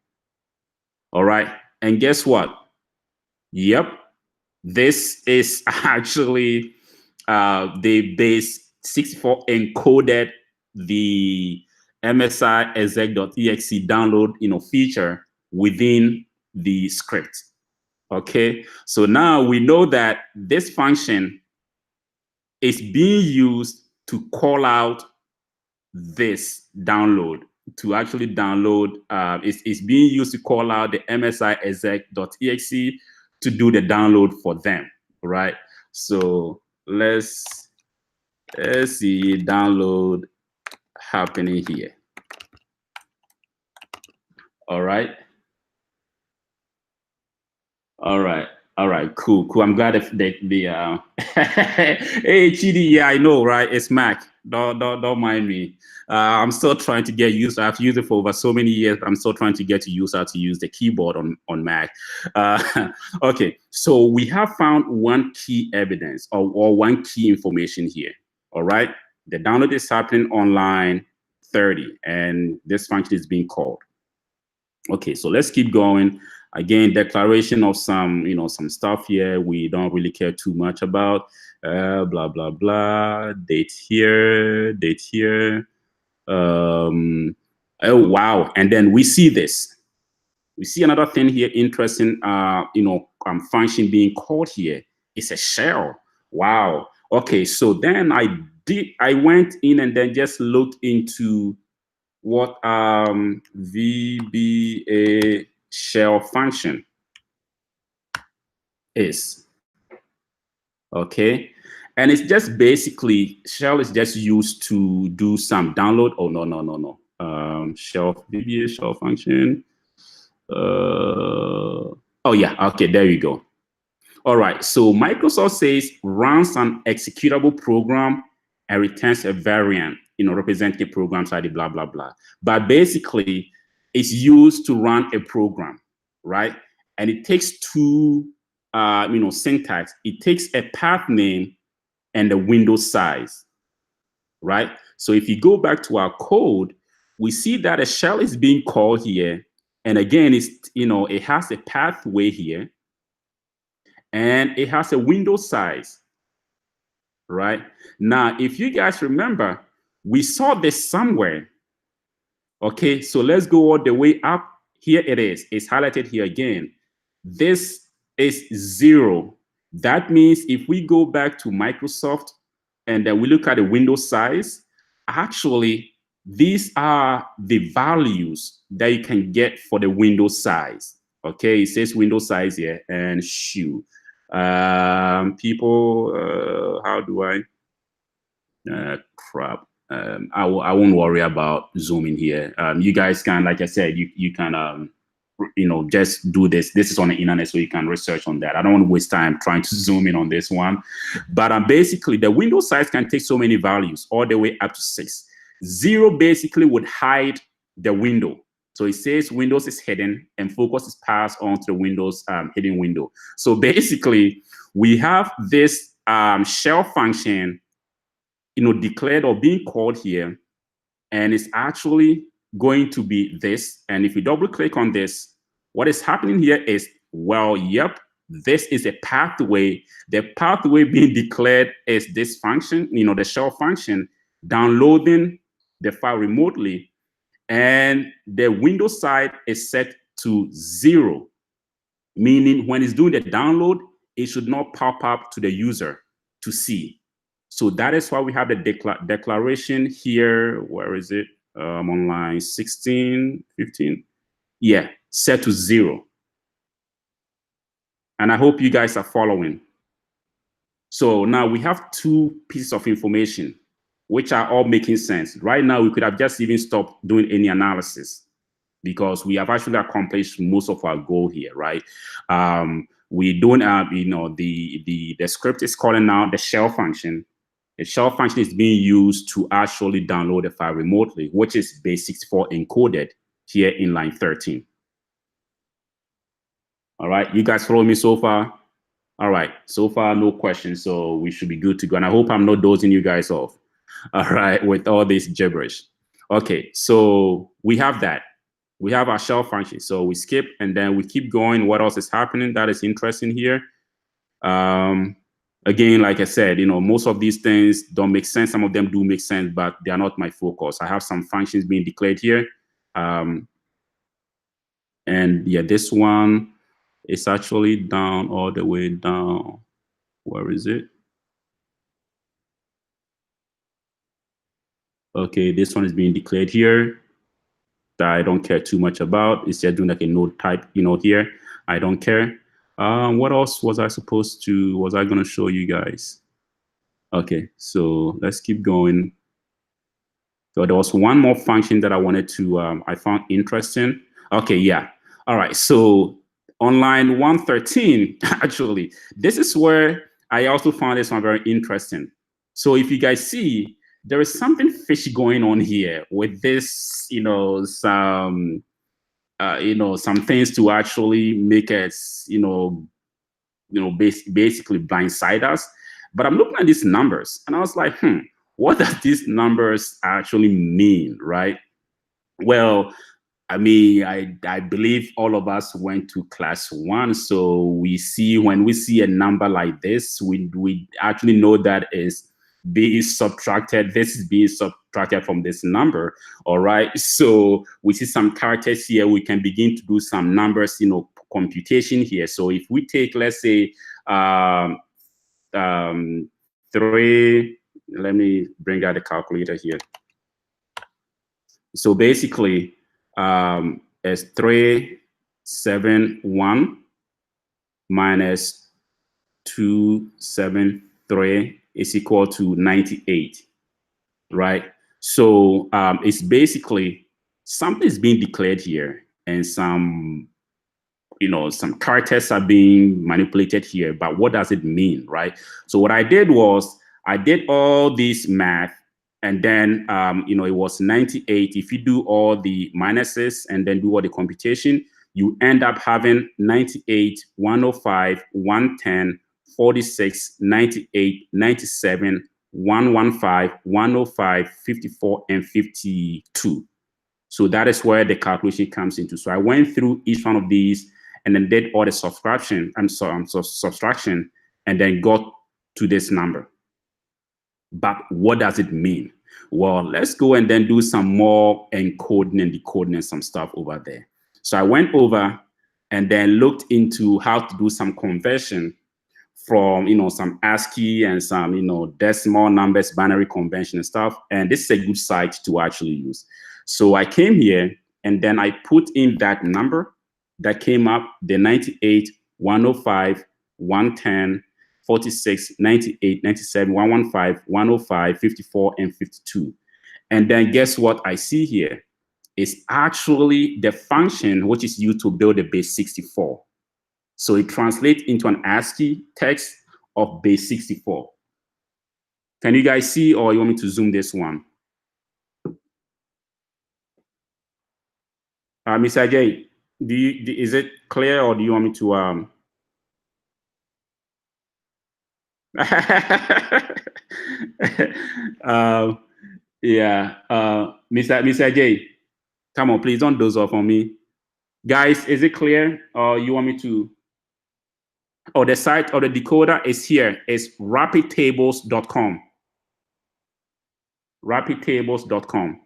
All right, and guess what? Yep, this is actually the base 64 encoded the MSI exec.exe download feature within the script. Okay, so now we know that this function is being used to call out this download, to actually download. It's being used to call out the MSI exec.exe to do the download for them, right? So let's see download happening here. All right. All right, cool. I'm glad the hey Chidi, yeah, I know, right? It's Mac. Don't mind me. I'm still trying to get used. I've used it for over so many years, but I'm still trying to get used how to use the keyboard on Mac. Okay, so we have found one key evidence or one key information here. All right, the download is happening on line 30, and this function is being called. Okay, so let's keep going. Again, declaration of some, some stuff here we don't really care too much about. Blah, blah, blah. Date here, date here. Oh, wow. And then we see this. We see another thing here, interesting, function being called here. It's a shell. Wow. Okay, so then I went in and then just looked into what VBA shell function is. Okay, and it's just basically shell is just used to do some download. Oh, no. Shell VBA shell function. Oh yeah, okay, there you go. All right, so Microsoft says runs an executable program and returns a variant, representing a program side, blah, blah, blah. But basically, it's used to run a program, right? And it takes two, syntax. It takes a path name and the window size, right? So if you go back to our code, we see that a shell is being called here. And again, it has a pathway here and it has a window size, right? Now, if you guys remember, we saw this somewhere. Okay, so let's go all the way up. Here it is. It's highlighted here again. This is 0. That means if we go back to Microsoft and then we look at the window size, actually, these are the values that you can get for the window size. Okay, it says window size here, and shoot. People, how do I? Crap. I won't worry about zooming here. You guys can, like I said, you can just do this. This is on the internet, so you can research on that. I don't want to waste time trying to zoom in on this one. But basically, the window size can take so many values, all the way up to 6. 0 basically would hide the window. So it says Windows is hidden and focus is passed on to the Windows hidden window. So basically, we have this shell function, declared or being called here, and it's actually going to be this. And if we double click on this, what is happening here is, well, yep, this is a pathway. The pathway being declared is this function, the shell function, downloading the file remotely. And the window side is set to 0, meaning when it's doing the download, it should not pop up to the user to see. So that is why we have the declaration here. Where is it? On line 16, 15. Yeah, set to 0. And I hope you guys are following. So now we have 2 pieces of information, which are all making sense. Right now, we could have just even stopped doing any analysis because we have actually accomplished most of our goal here, right? We don't have, the script is calling out the shell function. The shell function is being used to actually download the file remotely, which is base64 encoded here in line 13. All right, you guys follow me so far? All right, so far, no questions, so we should be good to go. And I hope I'm not dozing you guys off, all right, with all this gibberish. Okay, so we have that. We have our shell function. So we skip and then we keep going. What else is happening that is interesting here? Again, like I said, most of these things don't make sense. Some of them do make sense, but they are not my focus. I have some functions being declared here. And yeah, this one is actually down all the way down. Where is it? Okay, this one is being declared here that I don't care too much about. It's just doing like a node type, here. I don't care. What else was I going to show you guys? Okay, so let's keep going. So there was one more function that I wanted to, I found interesting. Okay, yeah. All right, so on line 113, actually, this is where I also found this one very interesting. So if you guys see, there is something fishy going on here with this, some things to actually make us, basically blindside us. But I'm looking at these numbers and I was like, what does these numbers actually mean, right? Well, I mean, I believe all of us went to class 1, so we see when we see a number like this, we actually know that is B is subtracted. This is B is subtracted from this number. All right. So we see some characters here. We can begin to do some numbers, computation here. So if we take, let's say, 3. Let me bring out the calculator here. So basically, it's 371 minus 273 is equal to 98, right? So it's basically something is being declared here, and some characters are being manipulated here. But what does it mean, right? So what I did was I did all this math. And then, it was 98. If you do all the minuses and then do all the computation, you end up having 98, 105, 110, 46, 98, 97, 115, 105, 54, and 52. So that is where the calculation comes into. So I went through each one of these and then did all the subtraction, subtraction, and then got to this number. But what does it mean? Well, let's go and then do some more encoding and decoding and some stuff over there. So I went over and then looked into how to do some conversion from, some ASCII and some, decimal numbers, binary convention and stuff. And this is a good site to actually use. So I came here and then I put in that number that came up, the 98, 105, 110, 46, 98, 97, 115, 105, 54, and 52. And then guess what I see here? It's actually the function which is used to build a base 64. So it translates into an ASCII text of base 64. Can you guys see, or you want me to zoom this one? Mr. J, is it clear, or do you want me to yeah, Mr. J, come on, please don't doze off on me. Guys, is it clear, or you want me to? Oh, the site of the decoder is here. It's rapidtables.com. Rapidtables.com.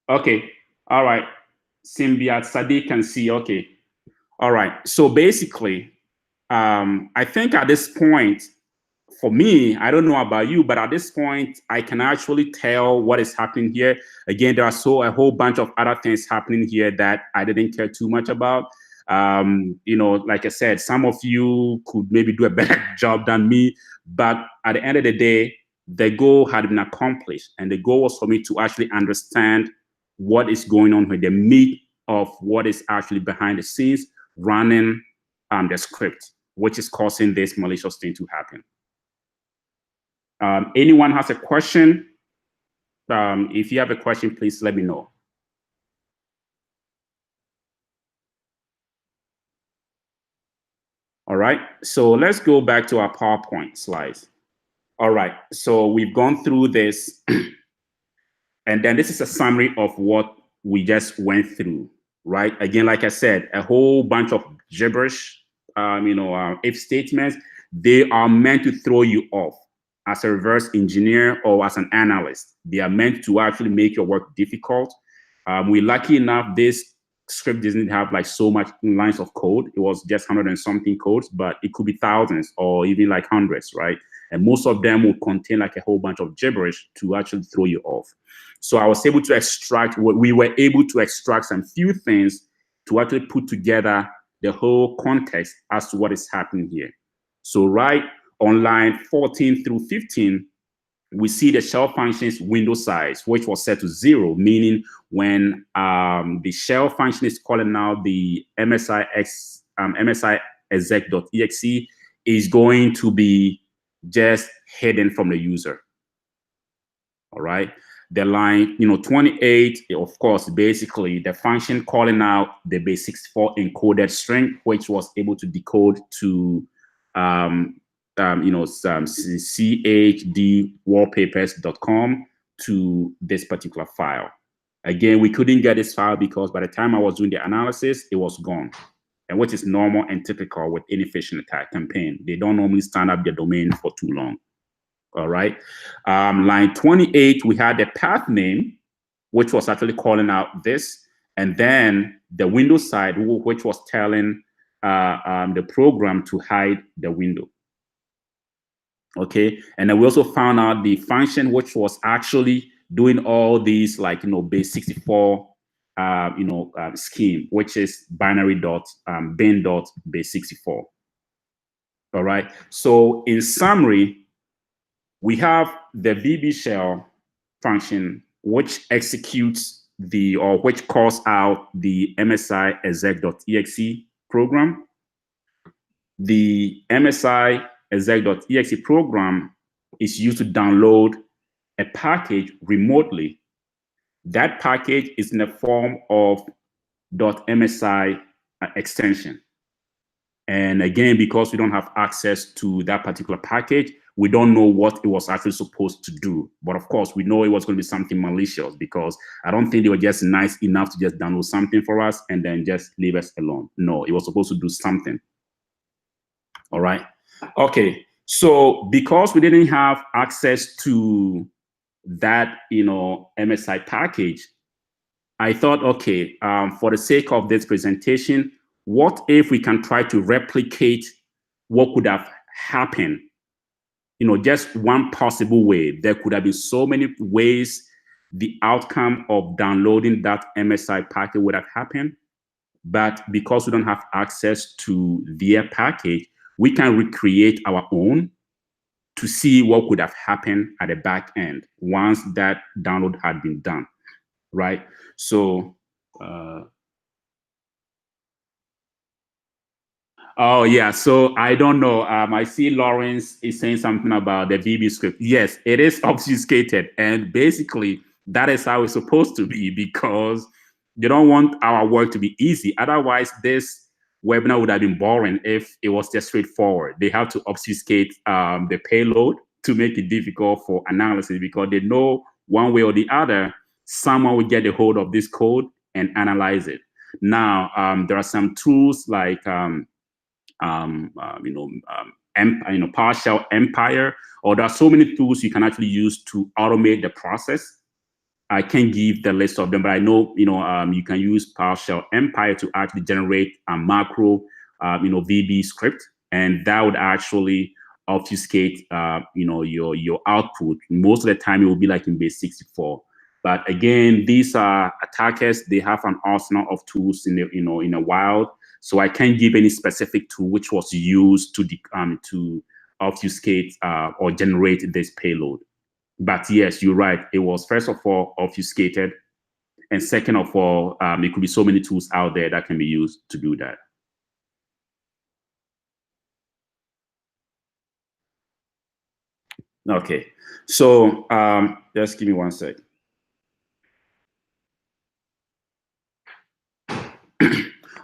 Okay, all right. Simbiat Sadiq can see, okay. All right, so basically, I think at this point, for me, I don't know about you, but at this point, I can actually tell what is happening here. Again, there are a whole bunch of other things happening here that I didn't care too much about. Like I said, some of you could maybe do a better job than me, but at the end of the day, the goal had been accomplished. And the goal was for me to actually understand what is going on with the meat of what is actually behind the scenes running the script, which is causing this malicious thing to happen. Anyone has a question? If you have a question, please let me know. All right, so let's go back to our PowerPoint slides. All right, so we've gone through this, and then this is a summary of what we just went through, right? Again, like I said, a whole bunch of gibberish, if statements. They are meant to throw you off. As a reverse engineer or as an analyst, they are meant to actually make your work difficult. We're lucky enough, this script doesn't have like so much lines of code. It was just 100 and something codes, but it could be thousands or even like hundreds, right? And most of them will contain like a whole bunch of gibberish to actually throw you off. So I was able to extract, we were able to extract some few things to actually put together the whole context as to what is happening here. So right on line 14 through 15, we see the shell function's window size, which was set to 0, meaning when the shell function is calling out the MSI exec.exe is going to be just hidden from the user. All right. The line, 28, of course, basically the function calling out the base 64 encoded string, which was able to decode to chdwallpapers.com to this particular file. Again, we couldn't get this file because by the time I was doing the analysis, it was gone. And which is normal and typical with any phishing attack campaign. They don't normally stand up their domain for too long. All right. Line 28, we had the path name, which was actually calling out this. And then the window side, which was telling the program to hide the window. Okay. And then we also found out the function, which was actually doing all these, like, base 64 scheme, which is binary dot bin dot base 64. All right. So in summary, we have the VB shell function, which executes which calls out the MSI exec.exe program. The MSI exec.exe program is used to download a package remotely. That package is in the form of .msi extension. And again, because we don't have access to that particular package, we don't know what it was actually supposed to do. But of course, we know it was going to be something malicious, because I don't think they were just nice enough to just download something for us and then just leave us alone. No, it was supposed to do something. All right. Okay. So because we didn't have access to that, MSI package, I thought, okay, for the sake of this presentation, what if we can try to replicate what could have happened? Just one possible way. There could have been so many ways the outcome of downloading that MSI package would have happened. But because we don't have access to their package, we can recreate our own to see what could have happened at the back end once that download had been done, right? So, oh yeah, so I don't know. I see Lawrence is saying something about the VB script. Yes, it is obfuscated, and basically that is how it's supposed to be, because you don't want our work to be easy. Otherwise, this webinar would have been boring if it was just straightforward. They have to obfuscate the payload to make it difficult for analysis, because they know one way or the other, someone will get a hold of this code and analyze it. Now, there are some tools like PowerShell Empire, or there are so many tools you can actually use to automate the process. I can't give the list of them, but I know, you can use PowerShell Empire to actually generate a macro, VB script, and that would actually obfuscate, your output. Most of the time, it will be like in base 64. But again, these are attackers. They have an arsenal of tools in the, in the wild. So I can't give any specific tool which was used to obfuscate or generate this payload. But yes, you're right. It was, first of all, obfuscated. And second of all, there could be so many tools out there that can be used to do that. Okay. So just give me one sec.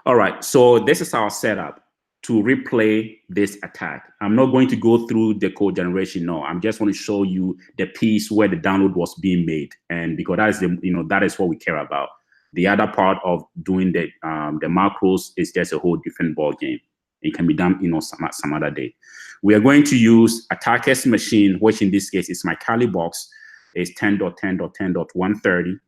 All right. So this is our setup to replay this attack. I'm not going to go through the code generation. No, I'm just going to show you the piece where the download was being made, and because that is that is what we care about. The other part of doing the macros is just a whole different ball game. It can be done, some other day. We are going to use attacker's machine, which in this case is my Kali box, is 10.10.10.130.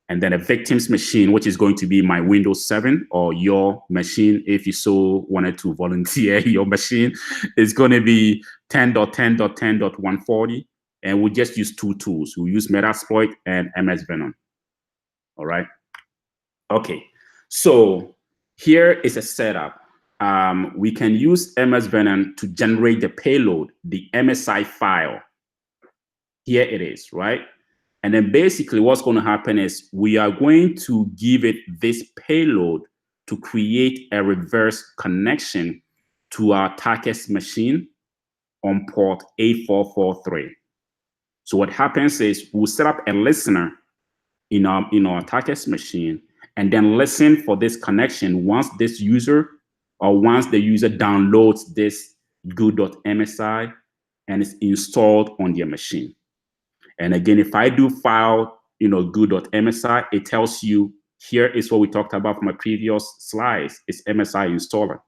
And then a victim's machine, which is going to be my Windows 7 or your machine, if you so wanted to volunteer your machine, is going to be 10.10.10.140. And we'll just use two tools. We'll use Metasploit and MS Venom. All right. Okay. So here is a setup. We can use MS Venom to generate the payload, the MSI file. Here it is, right? And then basically what's going to happen is we are going to give it this payload to create a reverse connection to our attacker's machine on port 8443. So what happens is we'll set up a listener in our attacker's machine, and then listen for this connection once the user downloads this good.msi and is installed on their machine. And again, if I do file good.msi, it tells you here is what we talked about from my previous slides. It's MSI installer.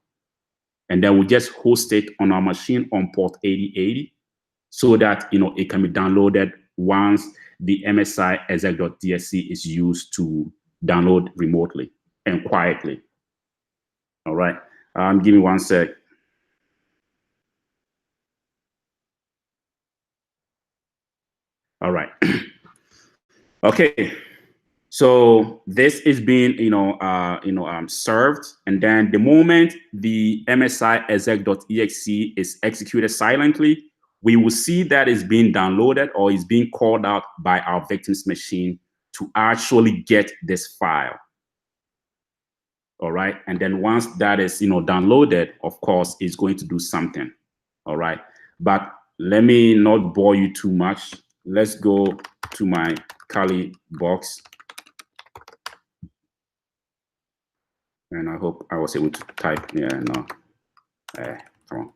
And then we just host it on our machine on port 8080 so that it can be downloaded once the MSI exec.dsc is used to download remotely and quietly. All right. Give me one sec. All right. Okay. So this is being, served, and then the moment the MSI exec.exe is executed silently, we will see that it's being downloaded or is being called out by our victim's machine to actually get this file. All right, and then once that is, downloaded, of course, it's going to do something. All right, but let me not bore you too much. Let's go to my Kali box. And I hope I was able to type. Yeah, no. Come on.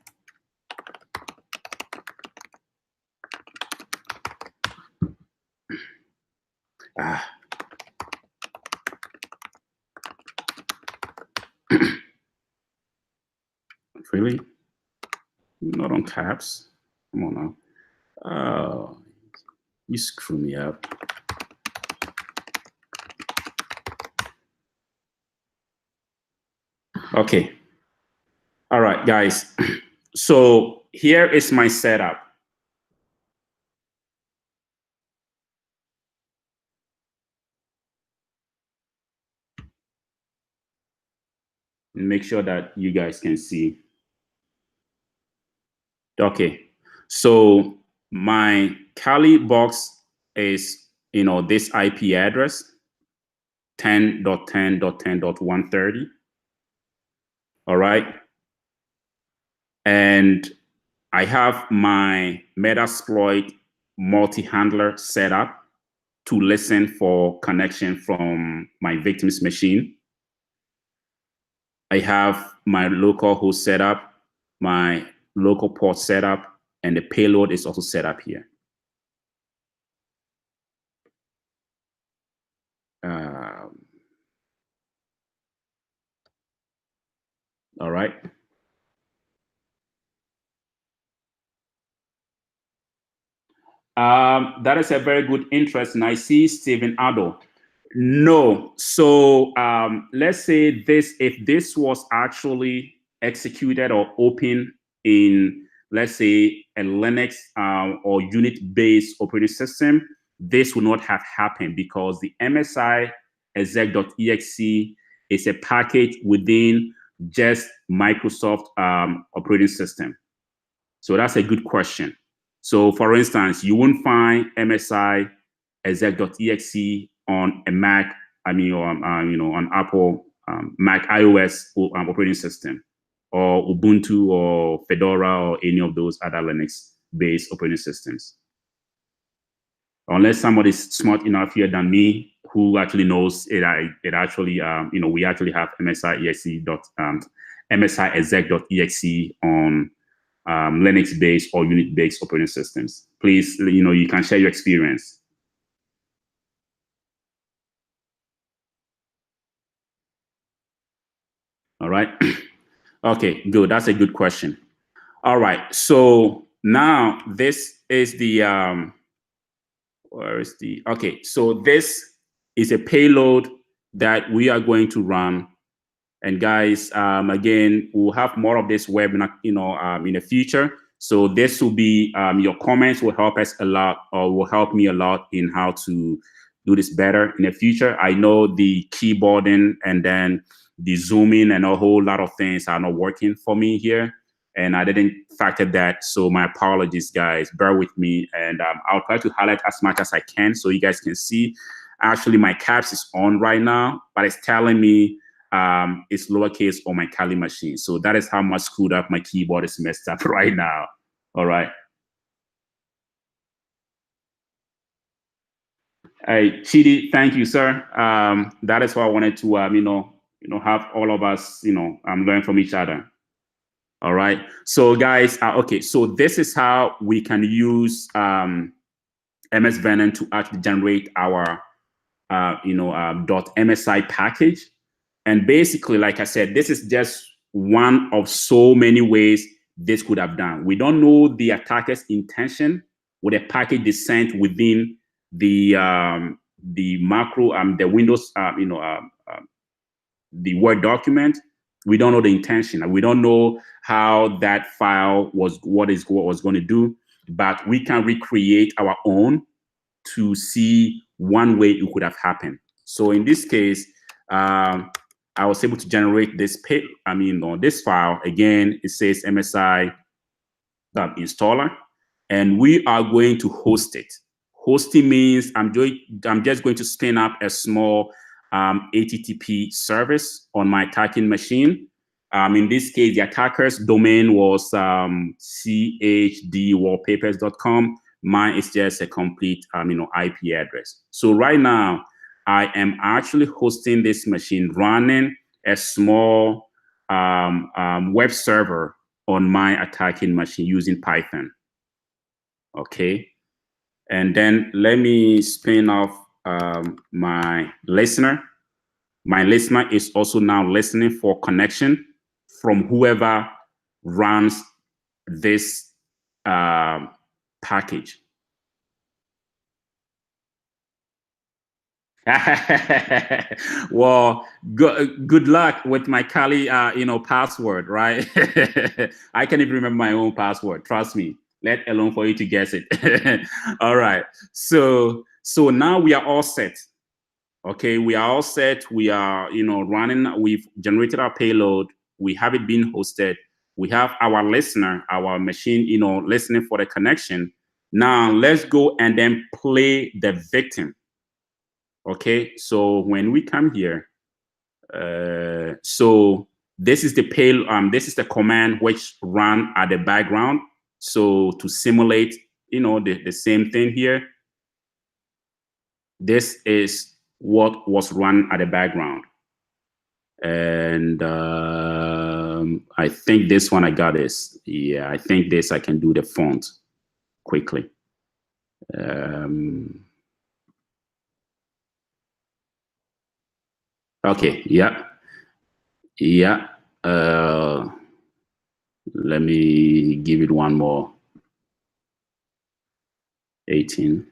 Really? Not on caps? Come on now. Oh, you screw me up. Okay. All right, guys. So here is my setup. Make sure that you guys can see. Okay. So my Kali box is, this IP address, 10.10.10.130. All right. And I have my Metasploit multi-handler set up to listen for connection from my victim's machine. I have my local host set up, my local port set up, and the payload is also set up here. All right. That is a very good interest, and I see Stephen Addo. No. So let's say if this was actually executed or open in, let's say, a Linux or Unix-based operating system, this would not have happened because the MSI exec.exe is a package within just Microsoft operating system. So that's a good question. So for instance, you won't find MSI exec.exe on a Mac, or on Apple Mac iOS operating system, or Ubuntu or Fedora or any of those other Linux-based operating systems. Unless somebody's smart enough here than me who actually knows it actually, we actually have MSI exec.exe on Linux-based or Unix-based operating systems. Please, you can share your experience. All right. Okay, good. That's a good question. All right. So now this is the, where is the, okay. So this is a payload that we are going to run. And guys, again, we'll have more of this webinar, in the future. So this will be, your comments will help us a lot, or will help me a lot in how to do this better in the future. I know the keyboarding and then the zooming and a whole lot of things are not working for me here. And I didn't factor that. So my apologies, guys. Bear with me. And I'll try to highlight as much as I can so you guys can see. Actually, my caps is on right now, but it's telling me it's lowercase on my Kali machine. So that is how much screwed up my keyboard is messed up right now. All right. Hey, Chidi, thank you, sir. That is why I wanted to, have all of us, learn from each other. All right. So guys, okay. So this is how we can use MS Venom to actually generate our .msi package. And basically, like I said, this is just one of so many ways this could have done. We don't know the attacker's intention with a package they sent within the macro, the Windows, the Word document. We don't know the intention, and we don't know how that file was, what was going to do. But we can recreate our own to see one way it could have happened. So in this case, I was able to generate this this file. Again, it says MSI installer, and we are going to host it. Hosting means I'm just going to spin up a small HTTP service on my attacking machine. In this case, the attacker's domain was chdwallpapers.com. Mine is just a complete IP address. So right now, I am actually hosting this machine, running a small web server on my attacking machine using Python. Okay. And then let me spin off my listener. My listener is also now listening for connection from whoever runs this package. Well, good luck with my Kali, password, right? I can't even remember my own password. Trust me. Let alone for you to guess it. All right. So now we are all set. Okay, we are all set. We are, running. We've generated our payload. We have it being hosted. We have our listener, our machine, listening for the connection. Now let's go and then play the victim. Okay, so when we come here, so this is the this is the command which ran at the background. So to simulate, the same thing here, this is what was run at the background. And I think this one I got is, yeah, I think this I can do the font quickly. Okay, yeah. Yeah. Let me give it one more. 18.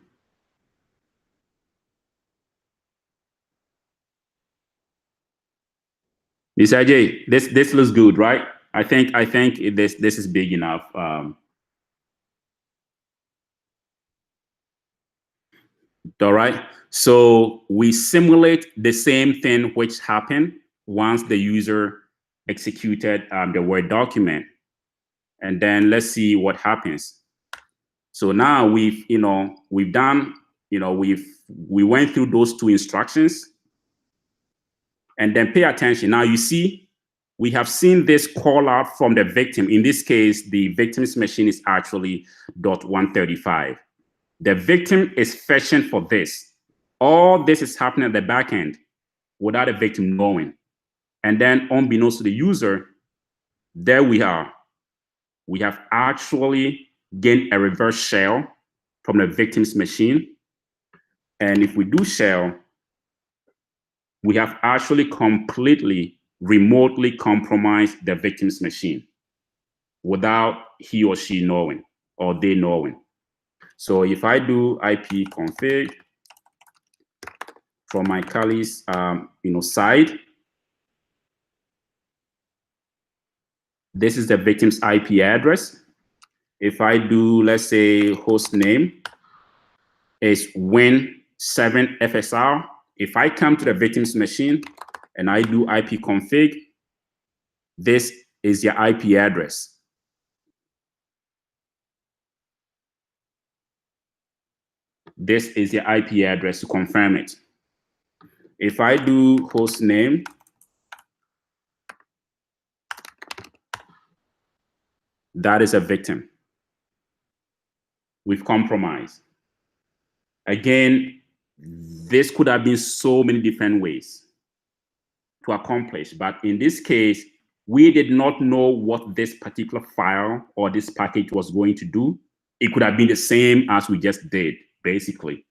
Miss Ajay, this looks good, right? I think this is big enough. All right. So we simulate the same thing which happened once the user executed the Word document, and then let's see what happens. So now we've done, we went through those two instructions, and then pay attention. Now you see, we have seen this call out from the victim. In this case, the victim's machine is actually .135. The victim is fetching for this. All this is happening at the back end without the victim knowing. And then unbeknownst to the user, there we are. We have actually gained a reverse shell from the victim's machine. And if we do shell, we have actually completely remotely compromised the victim's machine without he or she knowing or they knowing. So if I do IP config from my Kali's side, this is the victim's IP address. If I do, let's say, host name is win7fsr. If I come to the victim's machine and I do IP config, this is your IP address. This is your IP address to confirm it. If I do host name, that is a victim. We've compromised. Again, this could have been so many different ways to accomplish, but in this case, we did not know what this particular file or this package was going to do. It could have been the same as we just did. basically.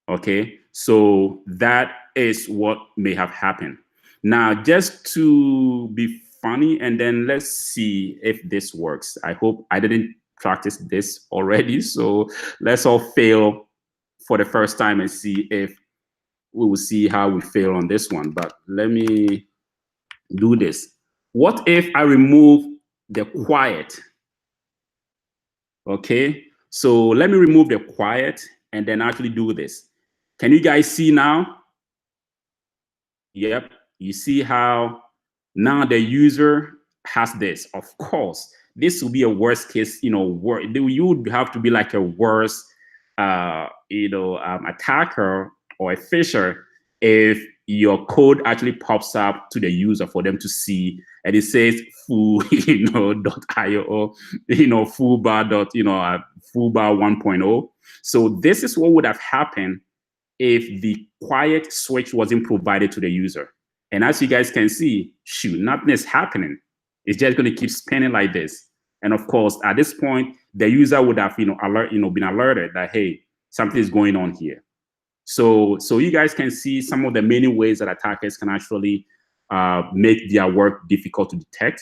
Okay, so that is what may have happened. Now, just to be funny, and then let's see if this works. I hope I didn't practice this already, so let's all fail for the first time and see if we will see how we fail on this one. But let me do this. What if I remove the quiet? Okay, so let me remove the quiet and then actually do this. Can you guys see now? Yep. You see how now the user has this. Of course, this will be a worst case, you you would have to be like a worst, attacker or a phisher if your code actually pops up to the user for them to see, and it says foo, .io, foobar foobar 1.0. So this is what would have happened if the quiet switch wasn't provided to the user. And as you guys can see, shoot, nothing is happening. It's just going to keep spinning like this. And of course, at this point, the user would have, been alerted that, hey, something is going on here. So you guys can see some of the many ways that attackers can actually make their work difficult to detect,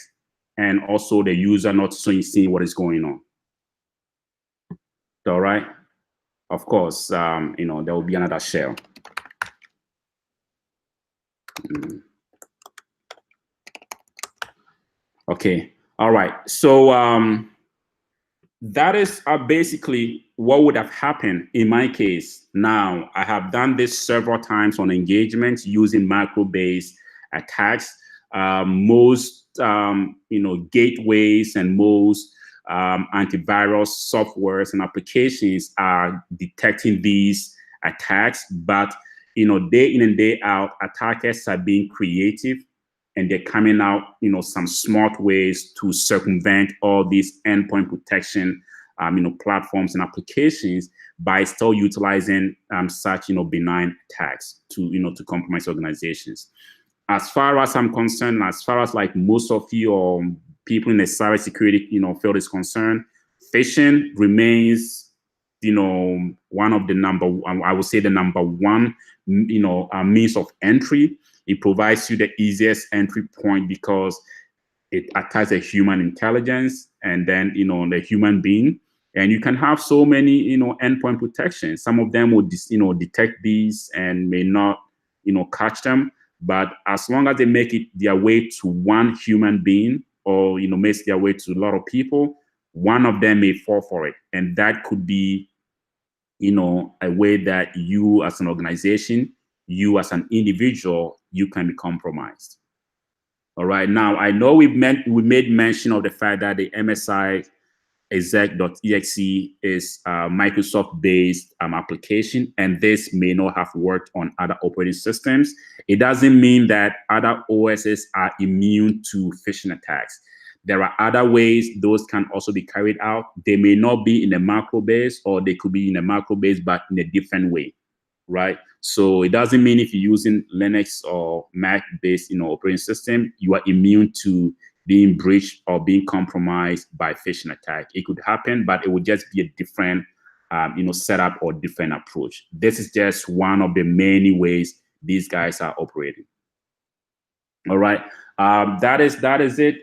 and also the user not seeing what is going on. All right. Of course, there will be another shell. Okay. All right. So that is basically what would have happened in my case. Now, I have done this several times on engagements using macro-based attacks. Most gateways and most antivirus softwares and applications are detecting these attacks, but day in and day out, attackers are being creative, and they're coming out, some smart ways to circumvent all these endpoint protection, platforms and applications by still utilizing such, benign attacks to compromise organizations. As far as I'm concerned, as far as like most of you or people in the cybersecurity, field is concerned, phishing remains, one of the I would say the number one, means of entry. It provides you the easiest entry point because it attacks a human intelligence and then, the human being. And you can have so many, endpoint protections. Some of them will, detect these and may not, catch them. But as long as they make it their way to one human being, or, makes their way to a lot of people, one of them may fall for it. And that could be, a way that you as an organization, you as an individual, you can be compromised. All right. Now, I know we made mention of the fact that the MSI exec.exe is a Microsoft-based application, and this may not have worked on other operating systems. It doesn't mean that other OSs are immune to phishing attacks. There are other ways those can also be carried out. They may not be in a macro base, or they could be in a macro base, but in a different way, right? So it doesn't mean if you're using Linux or Mac-based, operating system, you are immune to being breached or being compromised by phishing attack. It could happen, but it would just be a different, setup or different approach. This is just one of the many ways these guys are operating. All right. That is it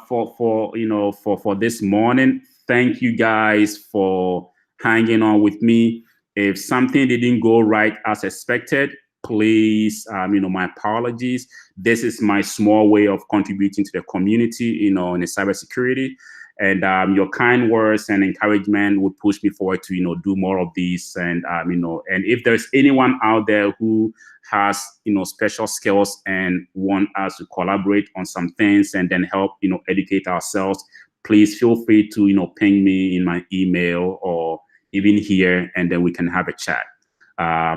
for this morning. Thank you guys for hanging on with me. If something didn't go right as expected, please, my apologies. This is my small way of contributing to the community, in the cybersecurity. And your kind words and encouragement would push me forward to, do more of these. And, and if there's anyone out there who has, special skills and want us to collaborate on some things and then help, educate ourselves, please feel free to, ping me in my email or even here, and then we can have a chat.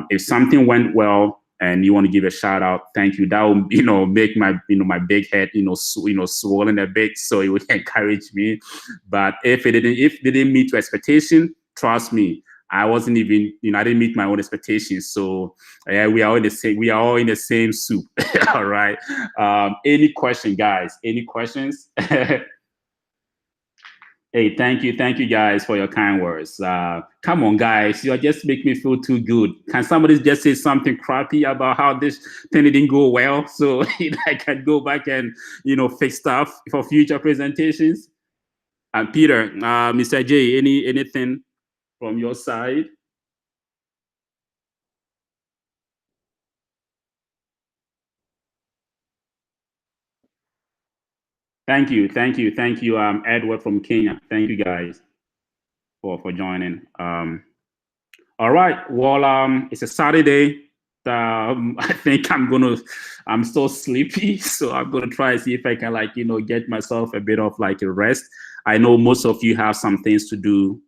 If something went well and you want to give a shout out, thank you. That will, make my, my big head, swollen a bit, so it would encourage me. But if it didn't meet your expectation, trust me, I wasn't even, I didn't meet my own expectations. So yeah, we are all in the same soup. All right. Any question, guys? Any questions? Hey, thank you guys for your kind words. Come on, guys, you just make me feel too good. Can somebody just say something crappy about how this thing didn't go well, so I can go back and fix stuff for future presentations? And Peter, Mr. J, anything from your side? Thank you, Edward from Kenya. Thank you guys for joining. All right. Well, it's a Saturday. I think I'm so sleepy, so I'm gonna try to see if I can get myself a bit of like a rest. I know most of you have some things to do,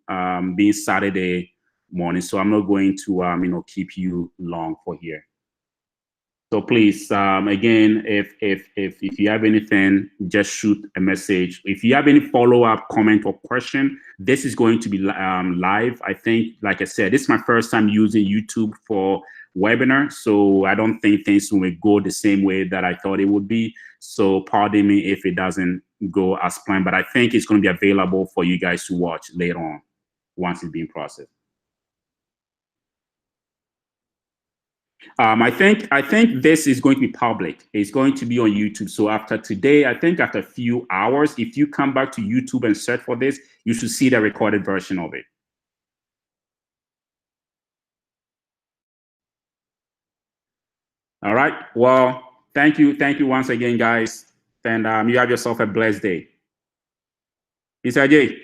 being Saturday morning, so I'm not going to keep you long for here. So please, again, if you have anything, just shoot a message. If you have any follow-up comment or question, this is going to be live. I think, like I said, this is my first time using YouTube for webinar, so I don't think things will go the same way that I thought it would be. So pardon me if it doesn't go as planned, but I think it's going to be available for you guys to watch later on once it's being processed. I think this is going to be public. It's going to be on YouTube. So after today, I think after a few hours, if you come back to YouTube and search for this, you should see the recorded version of it. All right. Well, thank you once again, guys, and you have yourself a blessed day. Mr. J.